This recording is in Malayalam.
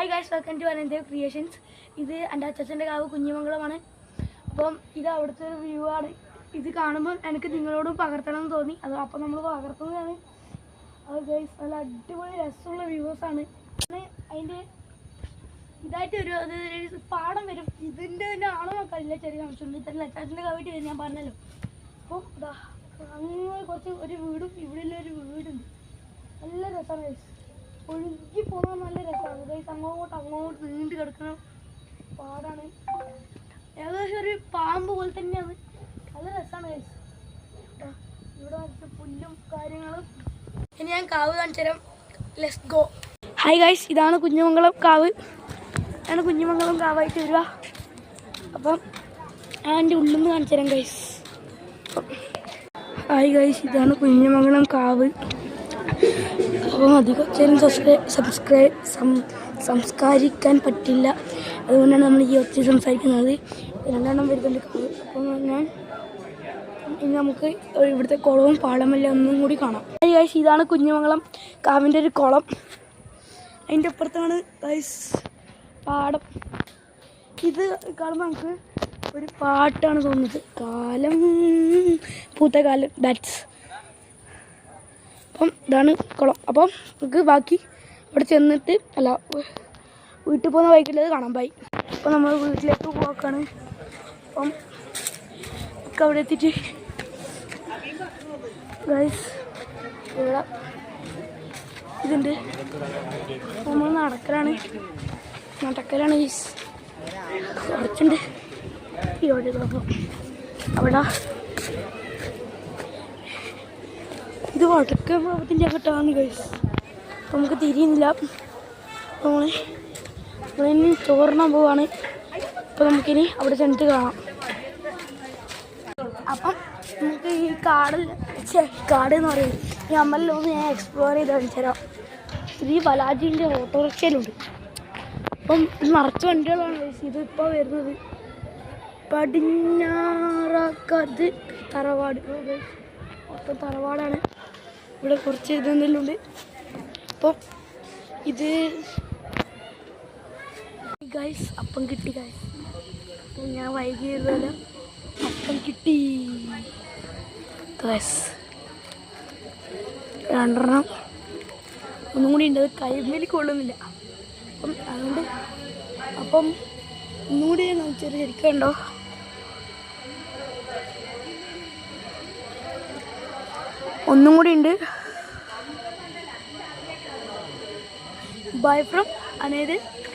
Hi guys, welcome to Ananthev creations. ഇത് എൻ്റെ അച്ഛൻ്റെ കാവ് കുഞ്ഞിമംഗളമാണ്. അപ്പം ഇത് അവിടുത്തെ ഒരു വ്യൂ ആണ്. ഇത് കാണുമ്പോൾ എനിക്ക് നിങ്ങളോടും പകർത്തണം എന്ന് തോന്നി. അപ്പം നമ്മൾ പകർത്തുന്നതാണ്. അത് ഗൈസ് നല്ല അടിപൊളി രസമുള്ള വ്യൂവേഴ്സാണ്. അതിൻ്റെ ഇതായിട്ട് ഒരു പാടം വരും. ഇതിൻ്റെ തന്നെ ആണോ നോക്കാനില്ല, ചെറിയ കാണിച്ചുണ്ട്. ഇത്തരം അച്ഛൻ്റെ കാവായിട്ട് വരും, ഞാൻ പറഞ്ഞല്ലോ. അപ്പം ഇതാ അങ്ങനെ കുറച്ച് ഒരു വീടും ഇവിടെയുള്ള ഒരു വീടുണ്ട്. നല്ല രസമാണ് ഗൈസ്. ഒഴുകി പോകാൻ നല്ല രസമാണ് ഗൈസ്. അങ്ങോട്ട് നീണ്ടു കിടക്കുന്ന പാടാണ്. ഏകദേശം ഒരു പാമ്പ് പോലെ തന്നെയാണ്. നല്ല രസമാണ് ഗൈസ്. ഇവിടെ വരച്ച പുല്ലും കാര്യങ്ങളും. ഇനി ഞാൻ കാവ് കാണിച്ചു തരാം. Let's go. ഹായ് ഗൈസ്, ഇതാണ് കുഞ്ഞിമംഗലം കാവ്. ഇതാണ് കുഞ്ഞിമംഗലം കാവായിട്ട് വരിക. അപ്പം ഞാൻ എൻ്റെ ഉള്ളിൽ നിന്ന് കാണിച്ചു തരാം ഗൈസ്. ഹായ് ഗൈസ്, ഇതാണ് കുഞ്ഞിമംഗലം കാവ്. അപ്പോൾ അധികം സംസ്കരിക്കാൻ പറ്റില്ല, അതുകൊണ്ടാണ് നമ്മൾ ഈ ഒച്ച സംസാരിക്കുന്നത്. രണ്ടെണ്ണം വരുന്നുണ്ട് കാവ്. അപ്പോൾ ഇനി നമുക്ക് ഇവിടുത്തെ കുളവും പാടമെല്ലാം ഒന്നും കൂടി കാണാം. ഗൈസ്, ഇതാണ് കുഞ്ഞിമംഗലം കാവിൻ്റെ ഒരു കുളം. അതിൻ്റെ അപ്പുറത്താണ് ഗൈസ് പാടം. ഇത് കാണുമ്പോൾ നമുക്ക് ഒരു പാട്ടാണ് തോന്നുന്നത്. കാലം പൂത്ത കാലം, ദാറ്റ്സ്. അപ്പം ഇതാണ് കുളം. അപ്പം നമുക്ക് ബാക്കി അവിടെ ചെന്നിട്ട് വീട്ടിൽ പോകുന്ന ബൈക്കുള്ളത് കാണാം. ബൈ. അപ്പം നമ്മൾ വീട്ടിലേക്ക് പോക്കാണ്. അപ്പം ഒക്കെ അവിടെ എത്തിയിട്ട് ഗൈസ് ഇവിടെ ഇതുണ്ട്. നമ്മൾ നടക്കലാണ് ഗൈസ്. കുറച്ചുണ്ട് ഇവിടെ. അവിടെ ഇത് വടക്കൻ ഭാഗത്തിൻ്റെ അങ്ങോട്ടാണ് ഗൈസ്. അപ്പം നമുക്ക് തിരിയുന്നില്ല. നമ്മളിനി ചോറിനാൻ പോവാണ്. അപ്പം നമുക്കിനി അവിടെ ചെന്നിട്ട് കാണാം. അപ്പം നമുക്ക് ഈ കാട് എന്ന് പറയുന്നത് ഈ അമ്മലിലൊന്ന് ഞാൻ എക്സ്പ്ലോർ ചെയ്ത് കാണിച്ചു തരാം. ശ്രീ ബാലാജീൻ്റെ ഓട്ടോറിക്ഷയിലുണ്ട്. അപ്പം നിറച്ച് വണ്ടികളാണ് ഗൈസ്. ഇതിപ്പോൾ വരുന്നത് പടിഞ്ഞാറക്കത് തറവാട്. മൊത്തം തറവാടാണ്. ഇവിടെ കുറച്ച് ഇതെന്തെങ്കിലും ഉണ്ട്. അപ്പം ഇത് ഗൈസ് അപ്പം കിട്ടി ഗൈസ്. അപ്പം ഞാൻ വൈകിയതല്ല, അപ്പം കിട്ടി ഗൈസ്. രണ്ടെണ്ണം ഒന്നും കൂടി ഉണ്ട്. അത് കൈമേൽ കൊള്ളുന്നില്ല. അപ്പം അതുകൊണ്ട് അപ്പം ഒന്നും കൂടി ഞാൻ കാണിച്ചത് ശരിക്കുണ്ടോ. ഒന്നും കൂടി ഉണ്ട്. Bye from അനേത്.